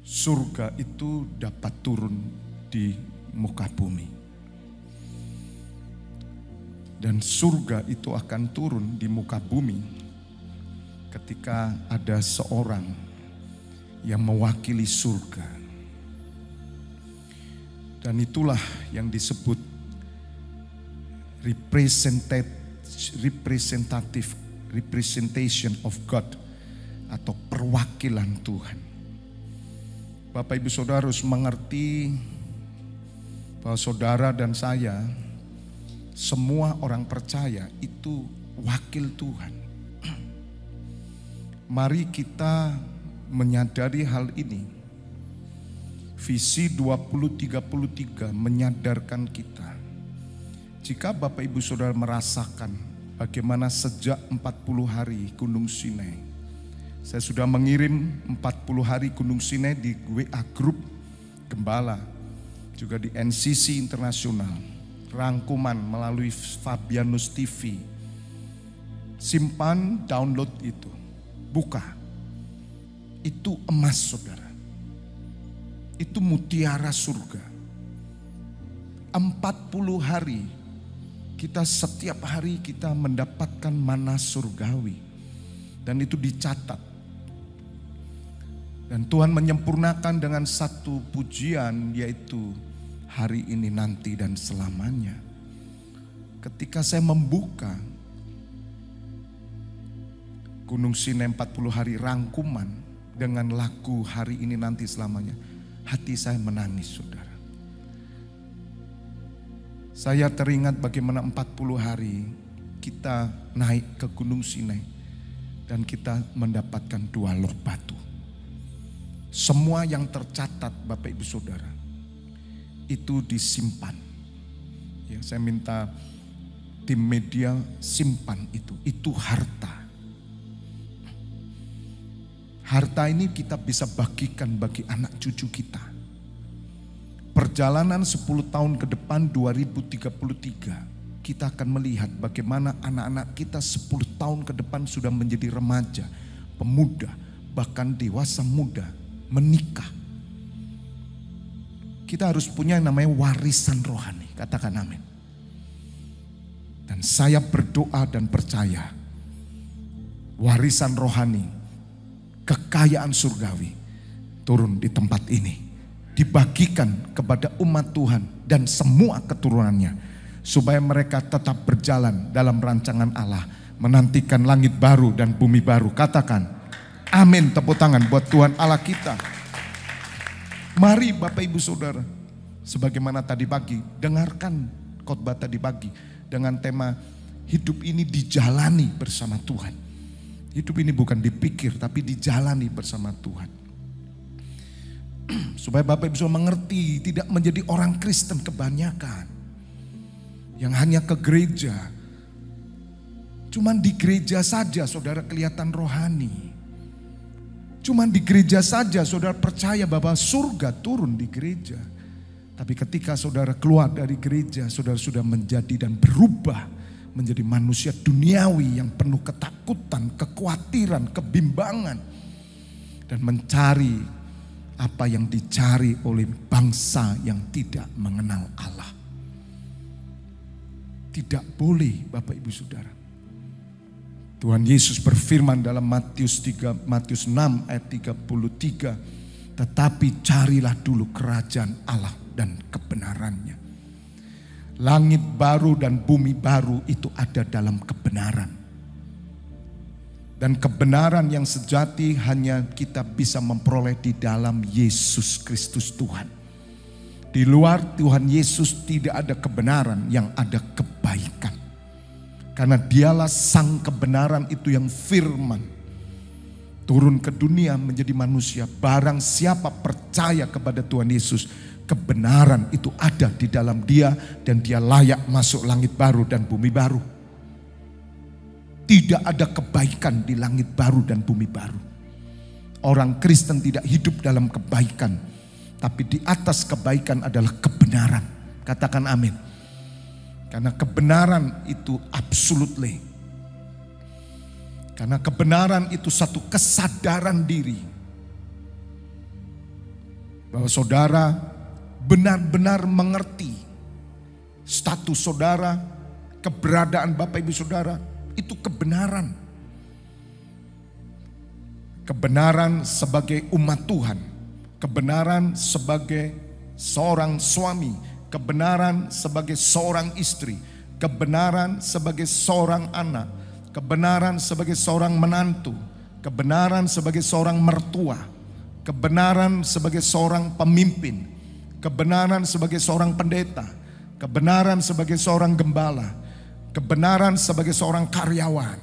surga itu dapat turun di muka bumi. Dan surga itu akan turun di muka bumi ketika ada seorang yang mewakili surga. Dan itulah yang disebut representation of God atau perwakilan Tuhan. Bapak Ibu Saudara harus mengerti bahwa saudara dan saya, semua orang percaya itu wakil Tuhan. Mari kita menyadari hal ini. Visi 2033 menyadarkan kita. Jika Bapak Ibu Saudara merasakan bagaimana sejak 40 hari Gunung Sinai. Saya sudah mengirim 40 hari Gunung Sinai di WA Group Gembala. Juga di NCC Internasional. Rangkuman melalui Fabianus TV. Simpan, download itu. Buka. Itu emas saudara. Itu mutiara surga. 40 hari. Kita setiap hari kita mendapatkan mana surgawi. Dan itu dicatat. Dan Tuhan menyempurnakan dengan satu pujian yaitu hari ini, nanti, dan selamanya. Ketika saya membuka Gunung Sinai 40 hari rangkuman dengan lagu hari ini, nanti, selamanya. Hati saya menangis saudara. Saya teringat bagaimana 40 hari kita naik ke Gunung Sinai. Dan kita mendapatkan 2 loh batu. Semua yang tercatat Bapak Ibu Saudara itu disimpan. Ya, saya minta tim media simpan itu. Itu harta. Harta ini kita bisa bagikan bagi anak cucu kita. Perjalanan 10 tahun ke depan 2033. Kita akan melihat bagaimana anak-anak kita 10 tahun ke depan sudah menjadi remaja, pemuda, bahkan dewasa muda, menikah. Kita harus punya yang namanya warisan rohani. Katakan amin. Dan saya berdoa dan percaya warisan rohani, kekayaan surgawi turun di tempat ini. Dibagikan kepada umat Tuhan dan semua keturunannya. Supaya mereka tetap berjalan dalam rancangan Allah. Menantikan langit baru dan bumi baru. Katakan amin, tepuk tangan buat Tuhan Allah kita. Mari Bapak Ibu Saudara, sebagaimana tadi pagi, dengarkan khotbah tadi pagi dengan tema hidup ini dijalani bersama Tuhan. Hidup ini bukan dipikir tapi dijalani bersama Tuhan. Supaya Bapak Ibu Saudara mengerti, tidak menjadi orang Kristen kebanyakan yang hanya ke gereja. Cuman di gereja saja saudara kelihatan rohani. Cuman di gereja saja saudara percaya bahwa surga turun di gereja. Tapi ketika saudara keluar dari gereja, saudara sudah menjadi dan berubah menjadi manusia duniawi yang penuh ketakutan, kekhawatiran, kebimbangan. Dan mencari apa yang dicari oleh bangsa yang tidak mengenal Allah. Tidak boleh Bapak Ibu Saudara. Tuhan Yesus berfirman dalam Matius 6 ayat 33. Tetapi carilah dulu kerajaan Allah dan kebenarannya. Langit baru dan bumi baru itu ada dalam kebenaran. Dan kebenaran yang sejati hanya kita bisa memperoleh di dalam Yesus Kristus Tuhan. Di luar Tuhan Yesus tidak ada kebenaran, yang ada kebaikan. Karena dialah sang kebenaran itu yang firman. Turun ke dunia menjadi manusia. Barang siapa percaya kepada Tuhan Yesus, kebenaran itu ada di dalam dia. Dan dia layak masuk langit baru dan bumi baru. Tidak ada kebaikan di langit baru dan bumi baru. Orang Kristen tidak hidup dalam kebaikan. Tapi di atas kebaikan adalah kebenaran. Katakan amin. Karena kebenaran itu absolutely. Karena kebenaran itu satu kesadaran diri. Bahwa saudara benar-benar mengerti status saudara, keberadaan Bapak Ibu Saudara, itu kebenaran. Kebenaran sebagai umat Tuhan, kebenaran sebagai seorang suami, kebenaran sebagai seorang istri, kebenaran sebagai seorang anak, kebenaran sebagai seorang menantu, kebenaran sebagai seorang mertua, kebenaran sebagai seorang pemimpin, kebenaran sebagai seorang pendeta, kebenaran sebagai seorang gembala, kebenaran sebagai seorang karyawan,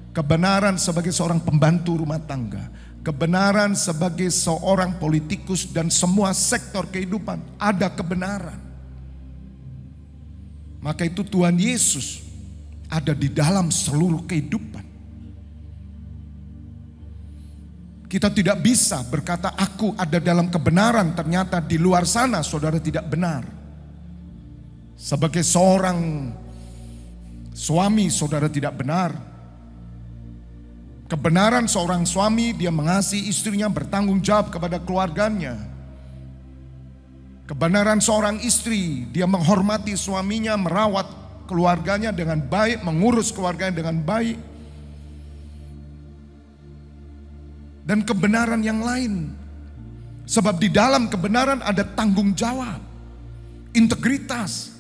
kebenaran sebagai seorang pembantu rumah tangga, kebenaran sebagai seorang politikus dan semua sektor kehidupan ada kebenaran. Maka itu Tuhan Yesus ada di dalam seluruh kehidupan. Kita tidak bisa berkata aku ada dalam kebenaran, ternyata di luar sana saudara tidak benar. Sebagai seorang suami saudara tidak benar. Kebenaran seorang suami, dia mengasihi istrinya, bertanggung jawab kepada keluarganya. Kebenaran seorang istri, dia menghormati suaminya, merawat keluarganya dengan baik, mengurus keluarganya dengan baik. Dan kebenaran yang lain. Sebab di dalam kebenaran ada tanggung jawab, integritas.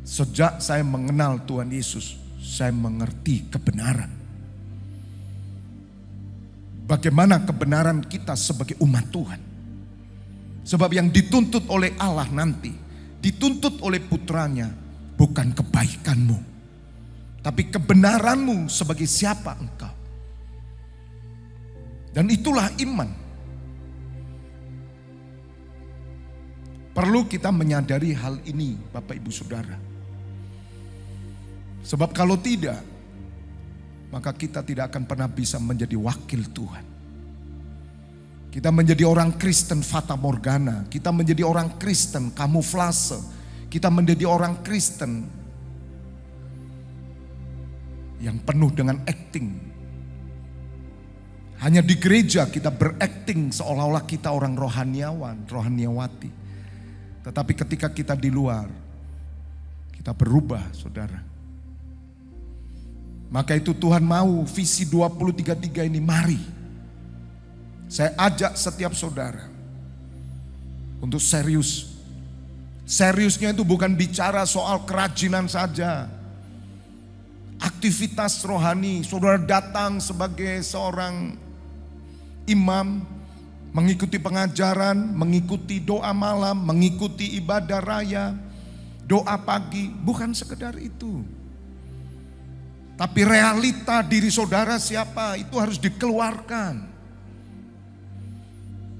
Sejak saya mengenal Tuhan Yesus, saya mengerti kebenaran. Bagaimana kebenaran kita sebagai umat Tuhan. Sebab yang dituntut oleh Allah nanti, dituntut oleh putranya, bukan kebaikanmu, tapi kebenaranmu sebagai siapa engkau. Dan itulah iman. Perlu kita menyadari hal ini Bapak Ibu Saudara. Sebab kalau tidak, maka kita tidak akan pernah bisa menjadi wakil Tuhan. Kita menjadi orang Kristen fata morgana, kita menjadi orang Kristen kamuflase, kita menjadi orang Kristen yang penuh dengan acting. Hanya di gereja kita berakting seolah-olah kita orang rohaniawan, rohaniawati. Tetapi ketika kita di luar, kita berubah saudara. Maka itu Tuhan mau visi 2033 ini, mari. Saya ajak setiap saudara untuk serius. Seriusnya itu bukan bicara soal kerajinan saja. Aktivitas rohani, saudara datang sebagai seorang imam, mengikuti pengajaran, mengikuti doa malam, mengikuti ibadah raya, doa pagi, bukan sekedar itu. Tapi realita diri saudara siapa, itu harus dikeluarkan.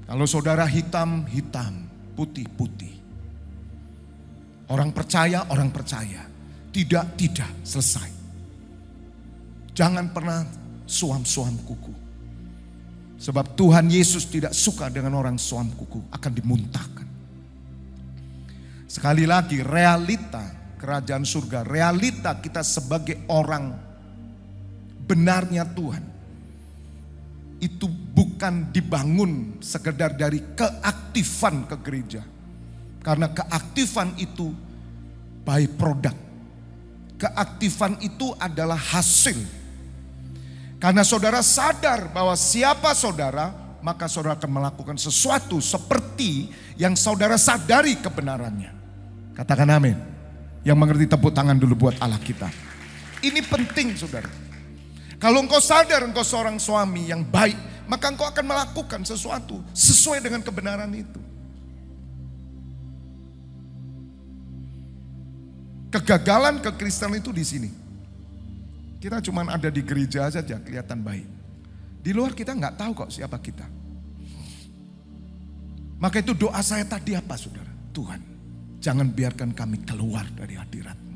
Kalau saudara hitam, hitam, putih, putih. Orang percaya, tidak, selesai. Jangan pernah suam-suam kuku. Sebab Tuhan Yesus tidak suka dengan orang suam kuku, akan dimuntahkan. Sekali lagi, realita kerajaan surga, realita kita sebagai orang benarnya Tuhan, itu bukan dibangun sekedar dari keaktifan ke gereja. Karena keaktifan itu by product. Keaktifan itu adalah hasil. Karena saudara sadar bahwa siapa saudara, maka saudara akan melakukan sesuatu seperti yang saudara sadari kebenarannya. Katakan amin. Yang mengerti tepuk tangan dulu buat Allah kita. Ini penting saudara. Kalau engkau sadar engkau seorang suami yang baik, maka engkau akan melakukan sesuatu sesuai dengan kebenaran itu. Kegagalan kekristenan itu di sini. Kita cuma ada di gereja saja kelihatan baik. Di luar kita nggak tahu kok siapa kita. Maka itu doa saya tadi apa saudara? Tuhan, jangan biarkan kami keluar dari hadirat-Mu.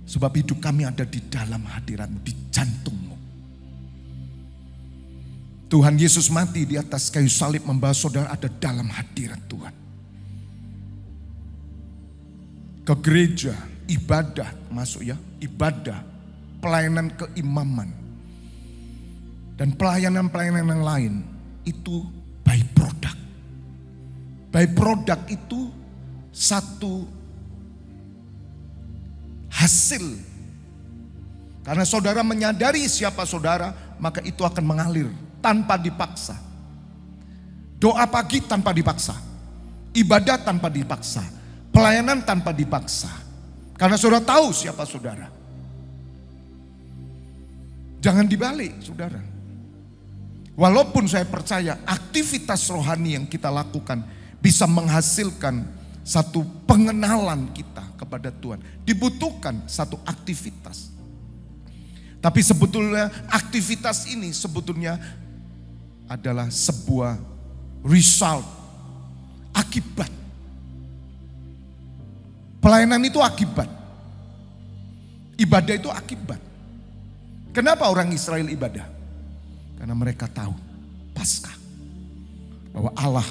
Sebab hidup kami ada di dalam hadirat-Mu, di jantung-Mu. Tuhan Yesus mati di atas kayu salib membawa saudara ada dalam hadirat Tuhan. Ke gereja, ibadah masuk ya, ibadah. Pelayanan keimaman dan pelayanan-pelayanan yang lain itu byproduct. Byproduct itu satu hasil. Karena saudara menyadari siapa saudara, maka itu akan mengalir tanpa dipaksa. Doa pagi tanpa dipaksa. Ibadah tanpa dipaksa. Pelayanan tanpa dipaksa. Karena saudara tahu siapa saudara. Jangan dibalik, saudara. Walaupun saya percaya aktivitas rohani yang kita lakukan bisa menghasilkan satu pengenalan kita kepada Tuhan. Dibutuhkan satu aktivitas. Tapi sebetulnya aktivitas ini sebetulnya adalah sebuah result, akibat. Pelayanan itu akibat. Ibadah itu akibat. Kenapa orang Israel ibadah? Karena mereka tahu Paskah. Bahwa Allah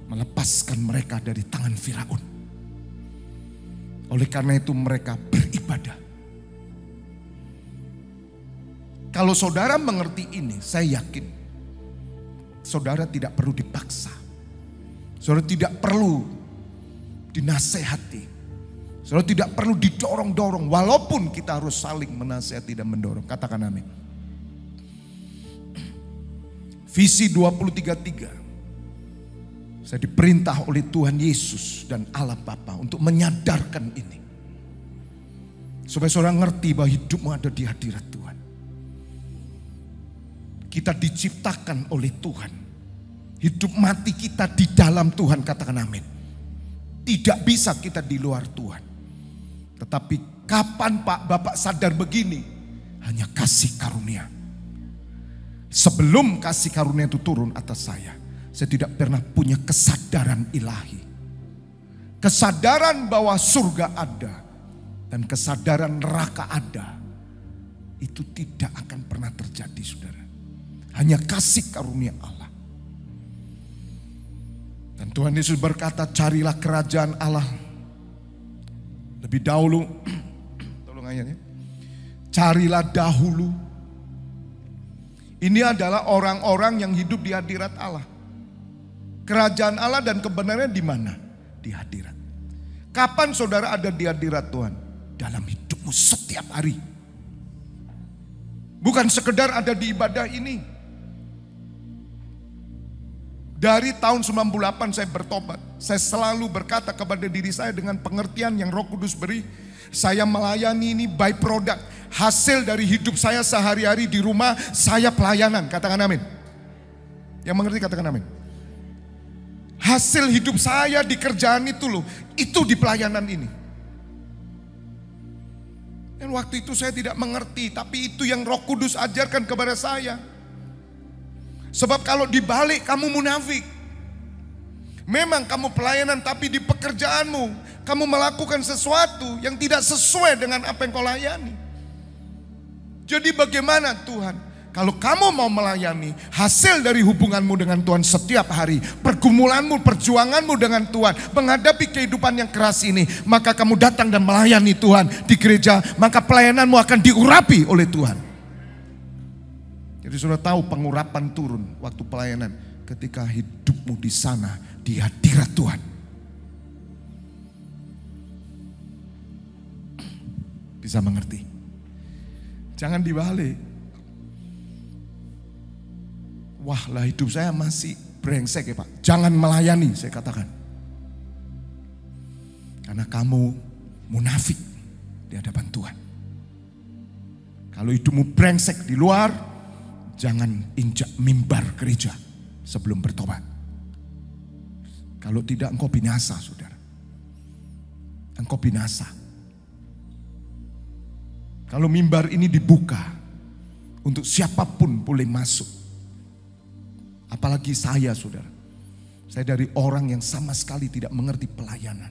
melepaskan mereka dari tangan Firaun. Oleh karena itu mereka beribadah. Kalau saudara mengerti ini, saya yakin saudara tidak perlu dipaksa. Saudara tidak perlu dinasehati. Saudara tidak perlu didorong-dorong. Walaupun kita harus saling menasehati dan mendorong. Katakan amin. Visi 2033. Saya diperintah oleh Tuhan Yesus dan Allah Bapa untuk menyadarkan ini. Supaya saudara ngerti bahwa hidupmu ada di hadirat Tuhan. Kita diciptakan oleh Tuhan. Hidup mati kita di dalam Tuhan, katakan amin. Tidak bisa kita di luar Tuhan. Tetapi kapan Pak Bapak sadar begini? Hanya kasih karunia. Sebelum kasih karunia itu turun atas saya tidak pernah punya kesadaran ilahi. Kesadaran bahwa surga ada dan kesadaran neraka ada. Itu tidak akan pernah terjadi, saudara. Hanya kasih karunia Allah. Dan Tuhan Yesus berkata, carilah kerajaan Allah lebih dahulu. Tolong ayatnya. Carilah dahulu. Ini adalah orang-orang yang hidup di hadirat Allah. Kerajaan Allah dan kebenarannya di mana? Di hadirat. Kapan saudara ada di hadirat Tuhan? Dalam hidupmu setiap hari. Bukan sekedar ada di ibadah ini. Dari tahun 98 saya bertobat. Saya selalu berkata kepada diri saya dengan pengertian yang Roh Kudus beri. Saya melayani ini by product. Hasil dari hidup saya sehari-hari di rumah, saya pelayanan. Katakan amin. Yang mengerti katakan amin. Hasil hidup saya di kerjaan itu loh. Itu di pelayanan ini. Dan waktu itu saya tidak mengerti. Tapi itu yang Roh Kudus ajarkan kepada saya. Sebab kalau dibalik kamu munafik. Memang kamu pelayanan tapi di pekerjaanmu kamu melakukan sesuatu yang tidak sesuai dengan apa yang kau layani. Jadi bagaimana Tuhan? Kalau kamu mau melayani hasil dari hubunganmu dengan Tuhan setiap hari, pergumulanmu, perjuanganmu dengan Tuhan, menghadapi kehidupan yang keras ini, maka kamu datang dan melayani Tuhan di gereja, maka pelayananmu akan diurapi oleh Tuhan. Jadi sudah tahu pengurapan turun waktu pelayanan ketika hidupmu di sana di hadirat Tuhan. Bisa mengerti? Jangan dibalik. Wah lah hidup saya masih brengsek ya Pak. Jangan melayani saya katakan. Karena kamu munafik di hadapan Tuhan. Kalau hidupmu brengsek di luar, jangan injak mimbar gereja sebelum bertobat. Kalau tidak engkau binasa saudara. Engkau binasa. Kalau mimbar ini dibuka untuk siapapun boleh masuk. Apalagi saya saudara. Saya dari orang yang sama sekali tidak mengerti pelayanan.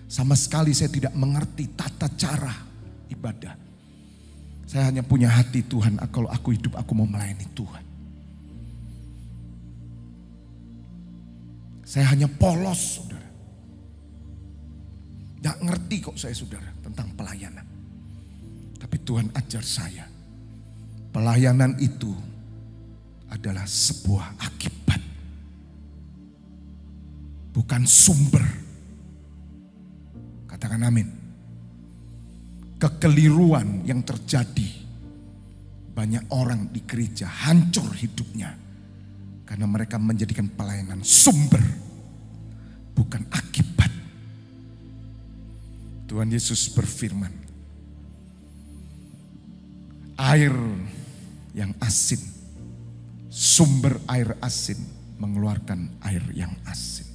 Sama sekali saya tidak mengerti tata cara ibadah. Saya hanya punya hati Tuhan, kalau aku hidup aku mau melayani Tuhan. Saya hanya polos saudara. Gak ngerti kok saya saudara tentang pelayanan. Tapi Tuhan ajar saya. Pelayanan itu adalah sebuah akibat, bukan sumber. Katakan amin. Kekeliruan yang terjadi, banyak orang di gereja hancur hidupnya karena mereka menjadikan pelayanan sumber, bukan akibat. Tuhan Yesus berfirman, air yang asin, sumber air asin mengeluarkan air yang asin.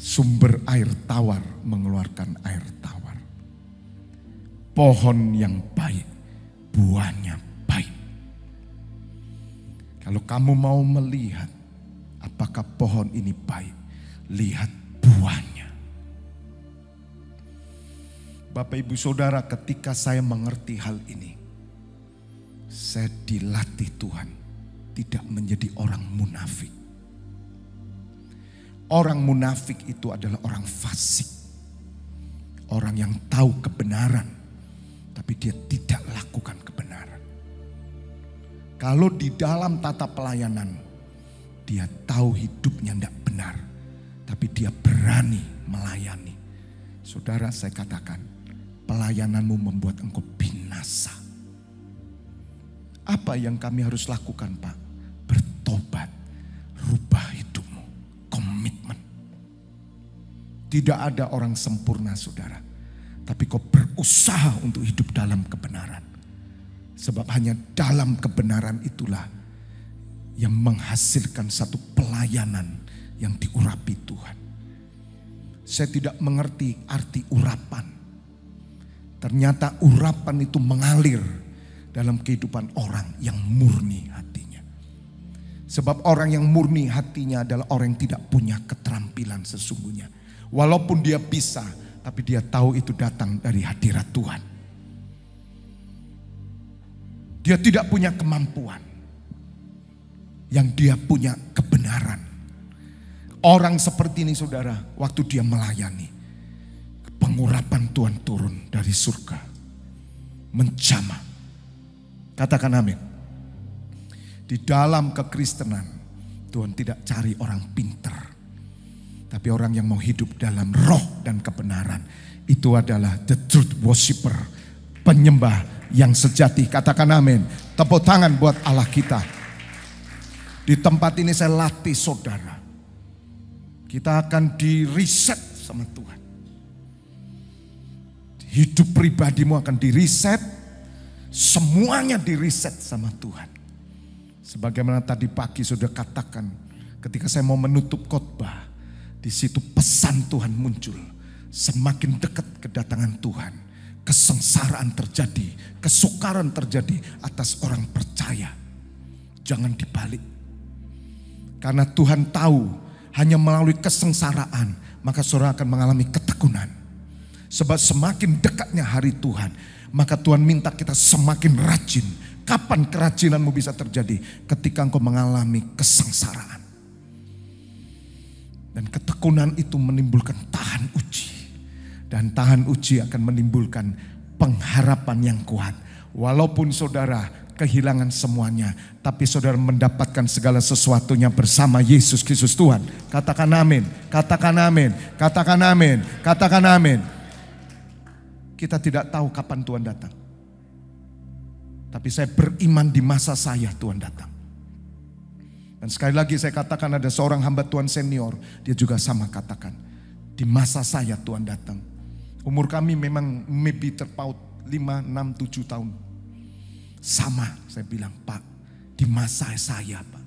Sumber air tawar mengeluarkan air tawar. Pohon yang baik, buahnya baik. Kalau kamu mau melihat apakah pohon ini baik, lihat buahnya. Bapak Ibu Saudara, ketika saya mengerti hal ini, saya dilatih Tuhan tidak menjadi orang munafik. Orang munafik itu adalah orang fasik. Orang yang tahu kebenaran, tapi dia tidak lakukan kebenaran. Kalau di dalam tata pelayanan, dia tahu hidupnya tidak benar, tapi dia berani melayani. Saudara, saya katakan, pelayananmu membuat engkau binasa. Apa yang kami harus lakukan, Pak? Bertobat, rubah hidupmu, komitmen. Tidak ada orang sempurna, saudara. Tapi kau berusaha untuk hidup dalam kebenaran. Sebab hanya dalam kebenaran itulah yang menghasilkan satu pelayanan yang diurapi Tuhan. Saya tidak mengerti arti urapan. Ternyata urapan itu mengalir dalam kehidupan orang yang murni hatinya. Sebab orang yang murni hatinya adalah orang yang tidak punya keterampilan sesungguhnya. Walaupun dia bisa, tapi dia tahu itu datang dari hadirat Tuhan. Dia tidak punya kemampuan. Yang dia punya kebenaran. Orang seperti ini saudara, waktu dia melayani, pengurapan Tuhan turun dari surga. Menjamah. Katakan amin. Di dalam kekristenan, Tuhan tidak cari orang pintar. Tapi orang yang mau hidup dalam roh dan kebenaran. Itu adalah the truth worshiper. Penyembah yang sejati. Katakan amin. Tepuk tangan buat Allah kita. Di tempat ini saya latih saudara. Kita akan di-reset sama Tuhan. Hidup pribadimu akan di-reset. Semuanya di-reset sama Tuhan. Sebagaimana tadi pagi sudah katakan. Ketika saya mau menutup khotbah. Di situ pesan Tuhan muncul. Semakin dekat kedatangan Tuhan, kesengsaraan terjadi, kesukaran terjadi atas orang percaya. Jangan dibalik. Karena Tuhan tahu hanya melalui kesengsaraan maka saudara akan mengalami ketekunan. Sebab semakin dekatnya hari Tuhan, maka Tuhan minta kita semakin rajin. Kapan kerajinanmu bisa terjadi? Ketika engkau mengalami kesengsaraan. Dan ketekunan itu menimbulkan tahan uji. Dan tahan uji akan menimbulkan pengharapan yang kuat. Walaupun saudara kehilangan semuanya, tapi saudara mendapatkan segala sesuatunya bersama Yesus Kristus Tuhan. Katakan amin, katakan amin, katakan amin, katakan amin. Kita tidak tahu kapan Tuhan datang. Tapi saya beriman di masa saya Tuhan datang. Dan sekali lagi saya katakan ada seorang hamba Tuhan senior. Dia juga sama katakan. Di masa saya Tuhan datang. Umur kami memang maybe terpaut 5, 6, 7 tahun. Sama saya bilang, Pak, di masa saya Pak.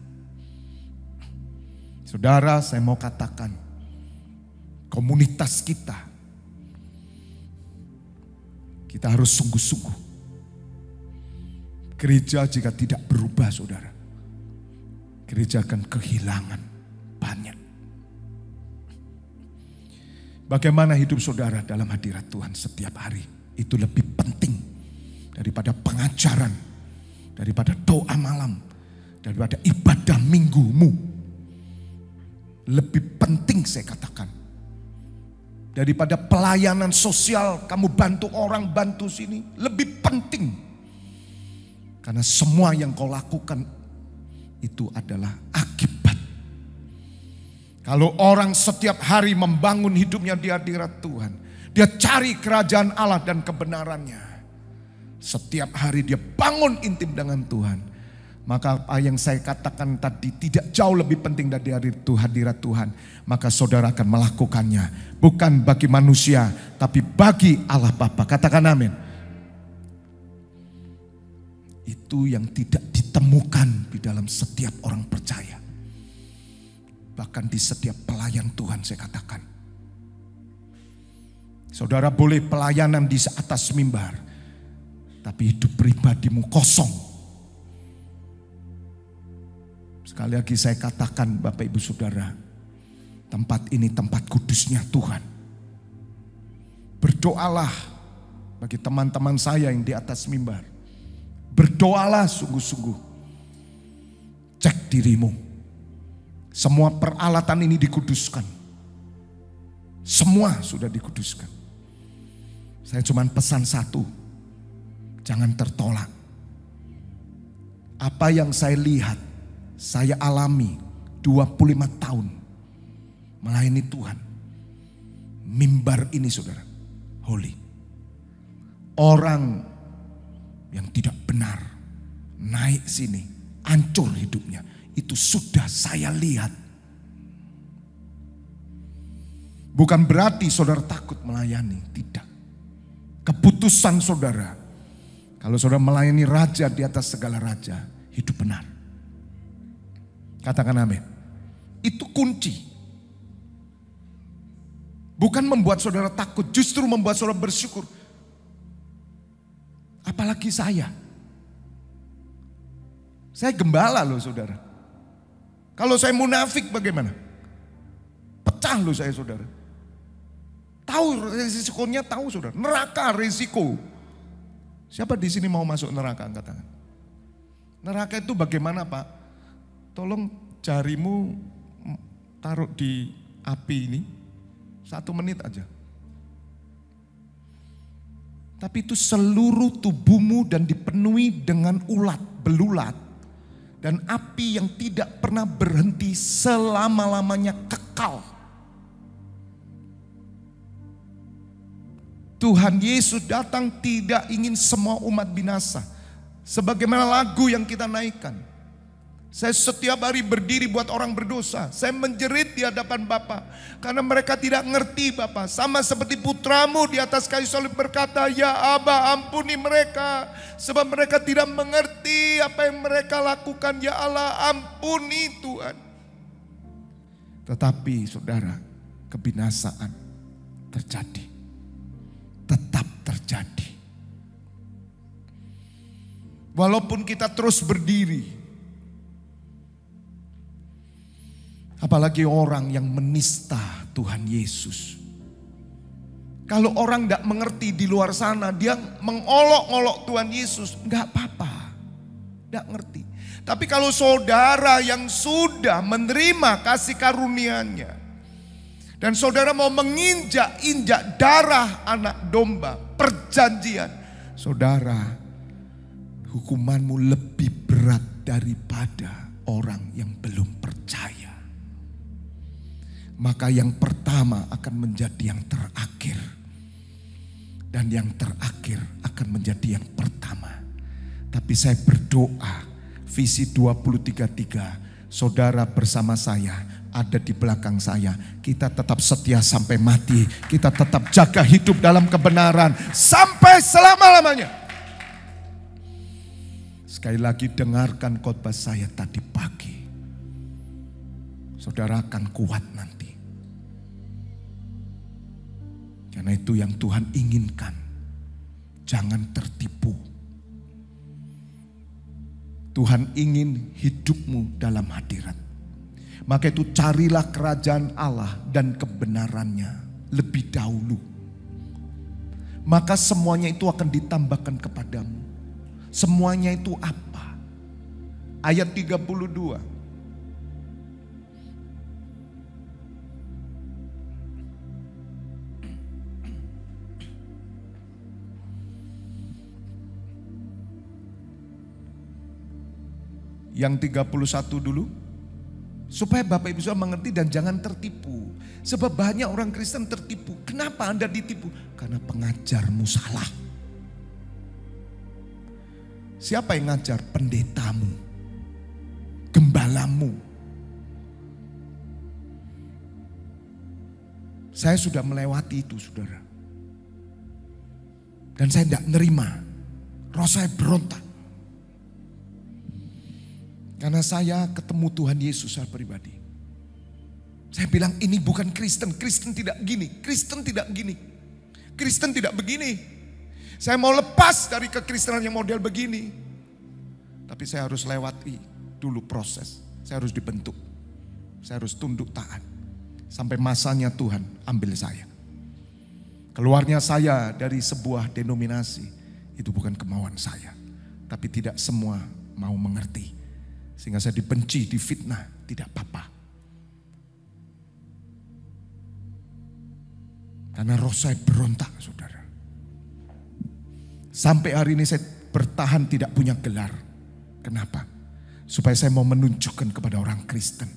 Saudara, saya mau katakan. Komunitas kita harus sungguh-sungguh. Gereja jika tidak berubah saudara. Gereja akan kehilangan banyak. Bagaimana hidup saudara dalam hadirat Tuhan setiap hari. Itu lebih penting daripada pengajaran, daripada doa malam, daripada ibadah minggumu. Lebih penting saya katakan. Daripada pelayanan sosial, kamu bantu orang, bantu sini. Lebih penting Karena semua yang kau lakukan itu adalah akibat. Kalau orang setiap hari membangun hidupnya di hadirat Tuhan, dia cari kerajaan Allah dan kebenarannya. Setiap hari dia bangun intim dengan Tuhan. Maka apa yang saya katakan tadi tidak jauh lebih penting dari hadirat Tuhan. Maka saudara akan melakukannya. Bukan bagi manusia, tapi bagi Allah Bapa. Katakan amin. Itu yang tidak ditemukan di dalam setiap orang percaya. Bahkan di setiap pelayan Tuhan saya katakan. Saudara boleh pelayanan di atas mimbar, tapi hidup pribadimu kosong. Sekali lagi saya katakan Bapak Ibu Saudara, tempat ini tempat kudusnya Tuhan. Berdoalah bagi teman-teman saya yang di atas mimbar. Berdoalah sungguh-sungguh. Cek dirimu. Semua peralatan ini dikuduskan. Semua sudah dikuduskan. Saya cuma pesan satu. Jangan tertolak. Apa yang saya lihat, saya alami 25 tahun melayani Tuhan. Mimbar ini saudara, holy. Orang yang tidak benar naik sini, hancur hidupnya. Itu sudah saya lihat. Bukan berarti saudara takut melayani, tidak. Keputusan saudara, kalau saudara melayani raja di atas segala raja, hidup benar. Katakan amin. Itu kunci. Bukan membuat saudara takut, justru membuat saudara bersyukur. Apalagi saya. Saya gembala loh saudara. Kalau saya munafik bagaimana? Pecah loh saya saudara. Tahu risikonya, tahu saudara. Neraka risiko. Siapa di sini mau masuk neraka? Angkat tangan. Neraka itu bagaimana Pak? Tolong jarimu taruh di api ini 1 menit aja. Tapi itu seluruh tubuhmu dan dipenuhi dengan ulat, belulat. Dan api yang tidak pernah berhenti selama-lamanya kekal. Tuhan Yesus datang tidak ingin semua umat binasa. Sebagaimana lagu yang kita naikkan. Saya setiap hari berdiri buat orang berdosa. Saya menjerit di hadapan Bapa. Karena mereka tidak ngerti Bapa. Sama seperti putramu di atas kayu salib berkata, ya Aba ampuni mereka. Sebab mereka tidak mengerti apa yang mereka lakukan. Ya Allah ampuni Tuhan. Tetapi saudara, kebinasaan terjadi. Tetap terjadi. Walaupun kita terus berdiri. Apalagi orang yang menista Tuhan Yesus. Kalau orang tidak mengerti di luar sana, dia mengolok-olok Tuhan Yesus, enggak apa-apa. Tidak ngerti. Tapi kalau saudara yang sudah menerima kasih karunia-Nya, dan saudara mau menginjak-injak darah anak domba, perjanjian, saudara, hukumanmu lebih berat daripada orang yang belum percaya. Maka yang pertama akan menjadi yang terakhir. Dan yang terakhir akan menjadi yang pertama. Tapi saya berdoa, visi 2033, saudara bersama saya, ada di belakang saya. Kita tetap setia sampai mati. Kita tetap jaga hidup dalam kebenaran sampai selama-lamanya. Sekali lagi dengarkan khotbah saya tadi pagi. Saudara akan kuat nanti. Karena itu yang Tuhan inginkan. Jangan tertipu. Tuhan ingin hidupmu dalam hadirat. Maka itu carilah kerajaan Allah dan kebenarannya lebih dahulu. Maka semuanya itu akan ditambahkan kepadamu. Semuanya itu apa? Ayat 32. Yang 31 dulu. Supaya Bapak Ibu Saudara mengerti dan jangan tertipu. Sebab banyak orang Kristen tertipu. Kenapa Anda ditipu? Karena pengajarmu salah. Siapa yang ngajar? Pendetamu, gembalamu. Saya sudah melewati itu, saudara. Dan saya tidak nerima. Roh saya berontak. Karena saya ketemu Tuhan Yesus secara pribadi. Saya bilang ini bukan Kristen. Kristen tidak gini. Kristen tidak gini. Kristen tidak begini. Saya mau lepas dari kekristenan yang model begini. Tapi saya harus lewati dulu proses. Saya harus dibentuk. Saya harus tunduk taat. Sampai masanya Tuhan ambil saya. Keluarnya saya dari sebuah denominasi. Itu bukan kemauan saya. Tapi tidak semua mau mengerti. Sehingga saya dibenci, difitnah. Tidak apa-apa. Karena roh saya berontak, saudara. Sampai hari ini saya bertahan tidak punya gelar. Kenapa? Supaya saya mau menunjukkan kepada orang Kristen.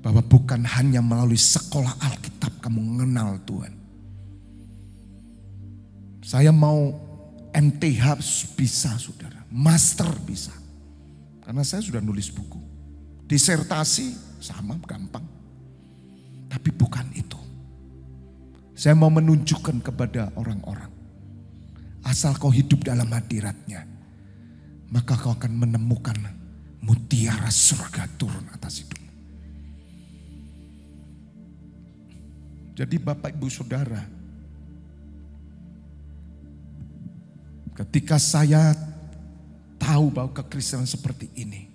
Bahwa bukan hanya melalui sekolah Alkitab kamu mengenal Tuhan. Saya mau MTH bisa, saudara. Master bisa. Karena saya sudah nulis buku. Disertasi sama, gampang. Tapi bukan itu. Saya mau menunjukkan kepada orang-orang. Asal kau hidup dalam hadiratnya. Maka kau akan menemukan mutiara surga turun atas hidupmu. Jadi Bapak Ibu Saudara, ketika saya tahu bahwa kekristenan seperti ini,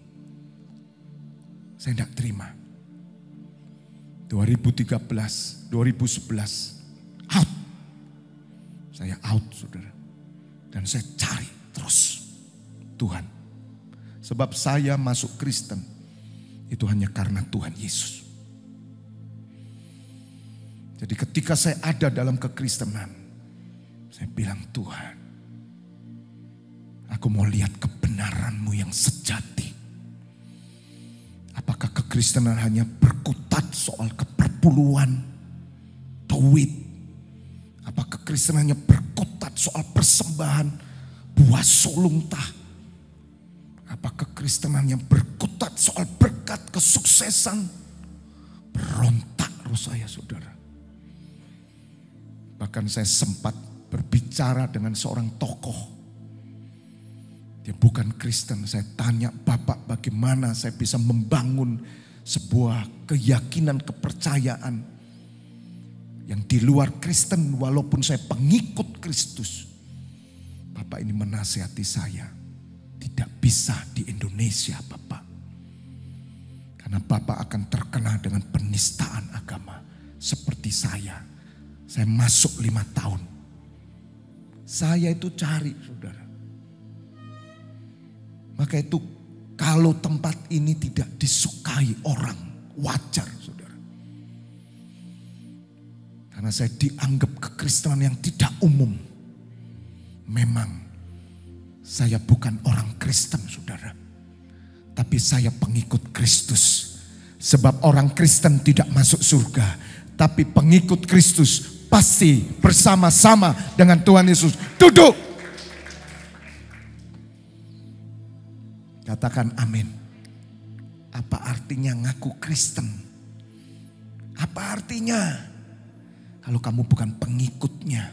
saya tidak terima. 2013, 2011, out. Saya out, saudara. Dan saya cari terus Tuhan. Sebab saya masuk Kristen, itu hanya karena Tuhan Yesus. Jadi ketika saya ada dalam kekristenan, saya bilang, Tuhan, aku mau lihat kebenaran-Mu yang sejati. Apakah kekristenan hanya berkutat soal keperpuluhan, duit? Apakah kekristenan hanya berkutat soal persembahan, buah sulung tah? Apakah kekristenan yang berkutat soal berkat, kesuksesan? Berontak roh saya, saudara. Bahkan saya sempat berbicara dengan seorang tokoh. Dia bukan Kristen. Saya tanya, Bapak, bagaimana saya bisa membangun sebuah keyakinan, kepercayaan yang di luar Kristen walaupun saya pengikut Kristus. Bapak ini menasihati saya. Tidak bisa di Indonesia, Bapak. Karena Bapak akan terkena dengan penistaan agama seperti saya. Saya masuk 5 tahun. Saya itu cari, saudara. Maka itu kalau tempat ini tidak disukai orang, wajar, saudara. Karena saya dianggap kekristenan yang tidak umum. Memang saya bukan orang Kristen, saudara. Tapi saya pengikut Kristus. Sebab orang Kristen tidak masuk surga. Tapi pengikut Kristus pasti bersama-sama dengan Tuhan Yesus. Duduk. Katakan amin. Apa artinya ngaku Kristen? Apa artinya? Kalau kamu bukan pengikutnya.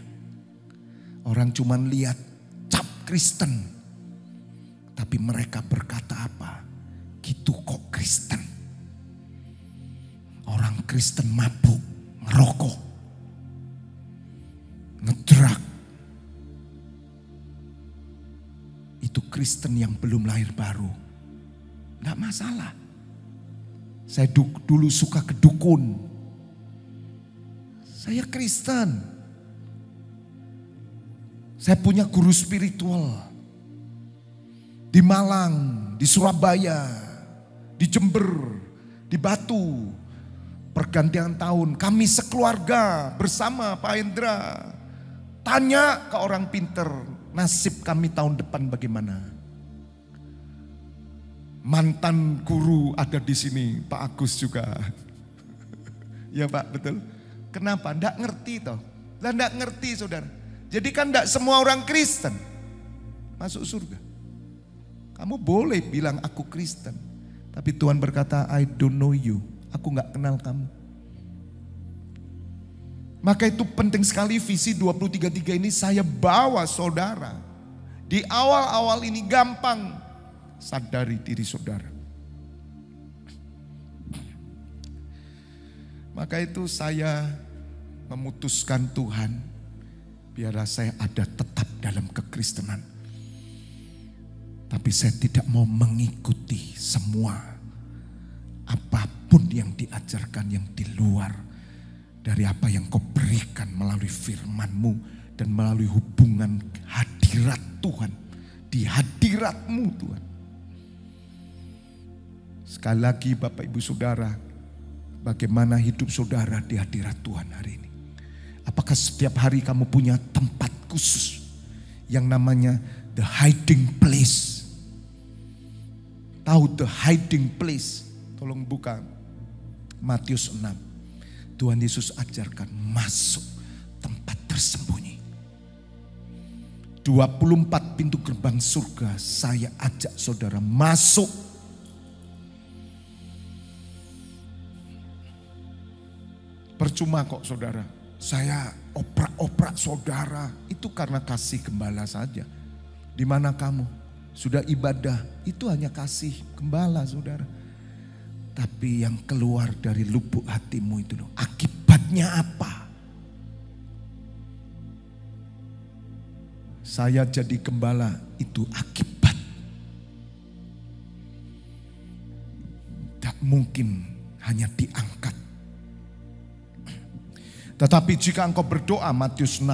Orang cuma lihat cap Kristen. Tapi mereka berkata apa? Gitu kok Kristen. Orang Kristen mabuk, ngerokok, ngedrak. Itu Kristen yang belum lahir baru. Enggak masalah. Saya dulu suka ke dukun. Saya Kristen. Saya punya guru spiritual. Di Malang, di Surabaya, di Jember, di Batu. Pergantian tahun kami sekeluarga bersama Pak Hendra. Tanya ke orang pinter, nasib kami tahun depan bagaimana? Mantan guru ada di sini, Pak Agus juga. Ya Pak, betul. Kenapa? Nggak ngerti toh. Lah nggak ngerti saudara. Jadi kan nggak semua orang Kristen masuk surga. Kamu boleh bilang aku Kristen. Tapi Tuhan berkata, I don't know you. Aku nggak kenal kamu. Maka itu penting sekali visi 2033 ini saya bawa saudara. Di awal-awal ini gampang sadari diri saudara. Maka itu saya memutuskan Tuhan, biarlah saya ada tetap dalam kekristenan. Tapi saya tidak mau mengikuti semua apapun yang diajarkan yang di luar dari apa yang kau berikan melalui firman-Mu dan melalui hubungan hadirat Tuhan. Di hadirat-Mu Tuhan. Sekali lagi Bapak Ibu Saudara, bagaimana hidup saudara di hadirat Tuhan hari ini? Apakah setiap hari kamu punya tempat khusus yang namanya the hiding place? Tahu the hiding place? Tolong buka Matius 6. Tuhan Yesus ajarkan masuk tempat tersembunyi. 24 pintu gerbang surga saya ajak saudara masuk. Percuma kok saudara, saya oprak-oprak saudara, itu karena kasih gembala saja. Di mana kamu? Sudah ibadah, itu hanya kasih gembala saudara. Tapi yang keluar dari lubuk hatimu itu loh, akibatnya apa? Saya jadi gembala, itu akibat. Tak mungkin hanya diangkat. Tetapi jika engkau berdoa, Matius 6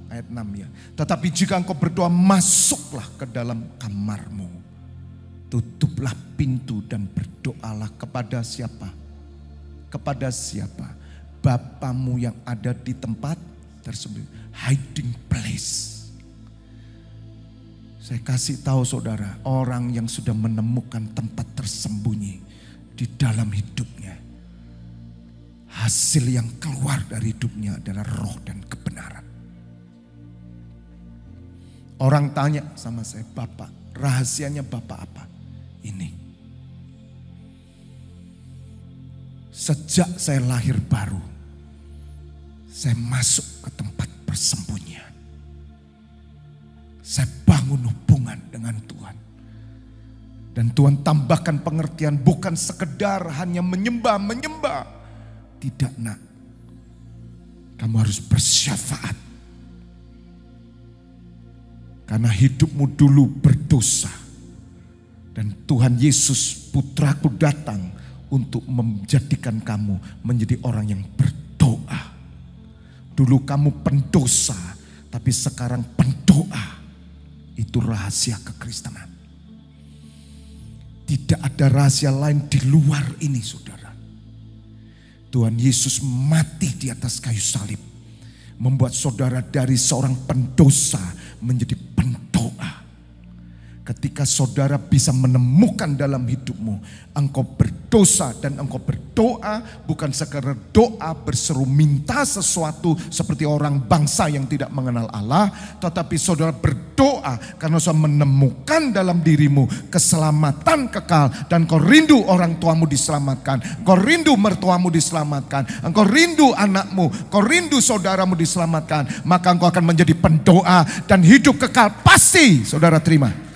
ayat 6 ya. Tetapi jika engkau berdoa, masuklah ke dalam kamarmu. Tutuplah pintu dan berdoalah kepada siapa? Kepada siapa? Bapamu yang ada di tempat tersebut. Hiding place. Saya kasih tahu saudara, orang yang sudah menemukan tempat tersembunyi di dalam hidupnya, hasil yang keluar dari hidupnya adalah roh dan kebenaran. Orang tanya sama saya, Bapak, rahasianya Bapak apa? Ini. Sejak saya lahir baru, saya masuk ke tempat persembunyian. Saya bangun hubungan dengan Tuhan. Dan Tuhan tambahkan pengertian, bukan sekedar hanya menyembah. Tidak nak, kamu harus bersyafaat. Karena hidupmu dulu berdosa. Dan Tuhan Yesus putraku datang untuk menjadikan kamu menjadi orang yang berdoa. Dulu kamu pendosa, tapi sekarang pendoa. Itu rahasia kekristenan. Tidak ada rahasia lain di luar ini saudara. Tuhan Yesus mati di atas kayu salib. Membuat saudara dari seorang pendosa menjadi pendoa. Ketika saudara bisa menemukan dalam hidupmu, engkau berdosa dan engkau berdoa bukan sekedar doa berseru minta sesuatu seperti orang bangsa yang tidak mengenal Allah. Tetapi saudara berdoa karena saudara menemukan dalam dirimu keselamatan kekal. Dan engkau rindu orang tuamu diselamatkan. Engkau rindu mertuamu diselamatkan. Engkau rindu anakmu. Engkau rindu saudaramu diselamatkan. Maka engkau akan menjadi pendoa dan hidup kekal. Pasti saudara terima.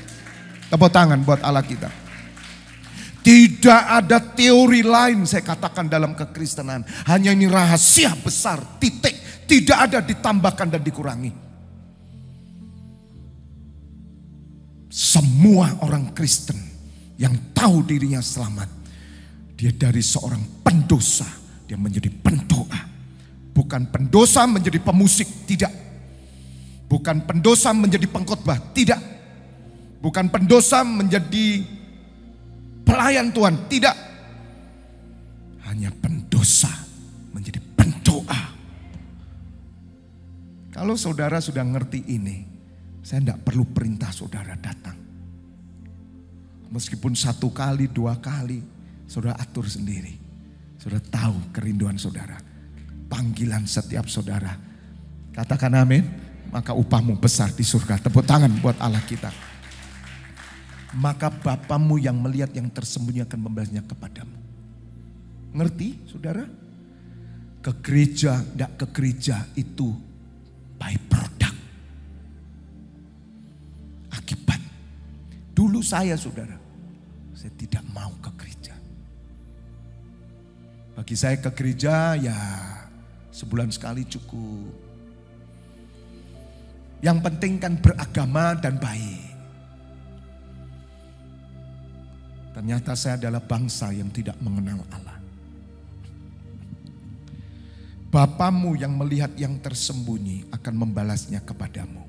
Tepuk tangan buat Allah kita. Tidak ada teori lain saya katakan dalam kekristenan. Hanya ini rahasia besar, titik. Tidak ada ditambahkan dan dikurangi. Semua orang Kristen yang tahu dirinya selamat, dia dari seorang pendosa, dia menjadi pendoa. Bukan pendosa menjadi pemusik, tidak. Bukan pendosa menjadi pengkhotbah, tidak. Bukan pendosa menjadi pelayan Tuhan, tidak. Hanya pendosa menjadi pendoa. Kalau saudara sudah ngerti ini, saya tidak perlu perintah saudara datang. Meskipun 1 kali, 2 kali, saudara atur sendiri. Saudara tahu kerinduan saudara. Panggilan setiap saudara. Katakan amin. Maka upahmu besar di surga. Tepuk tangan buat Allah kita. Maka Bapamu yang melihat yang tersembunyi akan membalasnya kepadamu. Ngerti saudara? Ke gereja, tidak ke gereja itu by product. Akibat. Dulu saya saudara, saya tidak mau ke gereja. Bagi saya ke gereja ya sebulan sekali cukup. Yang penting kan beragama dan baik. Ternyata saya adalah bangsa yang tidak mengenal Allah. Bapamu yang melihat yang tersembunyi akan membalasnya kepadamu.